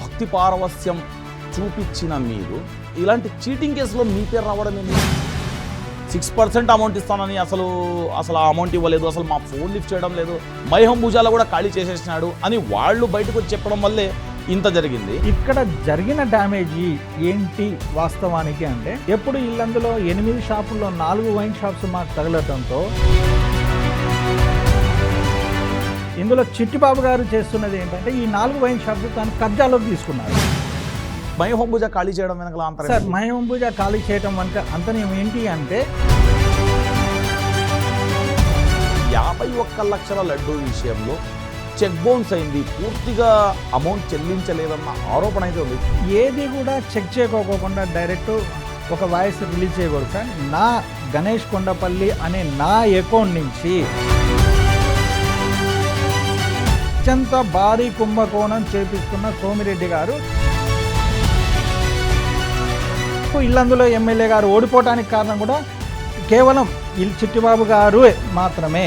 భక్తి పారవస్యం చూపించిన మీరు ఇలాంటి చీటింగ్ కేసులో మీ పేరు రావడం ఏంటి? 6% అమౌంట్ ఇస్తానని అసలు ఆ అమౌంట్ ఇవ్వలేదు, అసలు మా ఫోన్ లిఫ్ట్ చేయడం లేదు, మైహం భుజాల కూడా ఖాళీ చేసేసినాడు అని వాళ్ళు బయటకు వచ్చి చెప్పడం వల్లే ఇంత జరిగింది. ఇక్కడ జరిగిన డ్యామేజ్ ఏంటి వాస్తవానికి అంటే, ఎప్పుడు ఇల్లందులో 8 షాపుల్లో 4 వైన్ షాప్స్ మాకు తగలటంతో ఇందులో చిట్టిబాబు గారు చేస్తున్నది ఏంటంటే ఈ 4 వైన్ షాప్స్ తను కబ్జాలోకి తీసుకున్నారు. మైహం భుజా ఖాళీ చేయడం వెనకాల అంతరం సార్ మైహం భుజా ఖాళీ చేయడం వెనక అంతర్యం ఏంటి అంటే 51 లక్షల లడ్డూ విషయంలో చెక్ బౌన్స్ అయింది, పూర్తిగా అమౌంట్ చెల్లించలేదన్న ఆరోపణ అయితే ఉంది. ఏది కూడా చెక్ చేయకోకుండా డైరెక్ట్ ఒక వాయిస్ రిలీజ్ చేయకూడదు సార్. నా గణేష్ కొండపల్లి అనే నా అకౌంట్ నుంచి అత్యంత భారీ కుంభకోణం చేపిస్తున్న సోమిరెడ్డి గారు ఇల్లందులో ఎమ్మెల్యే గారు ఓడిపోవడానికి కారణం కూడా కేవలం చిట్టిబాబు గారు మాత్రమే.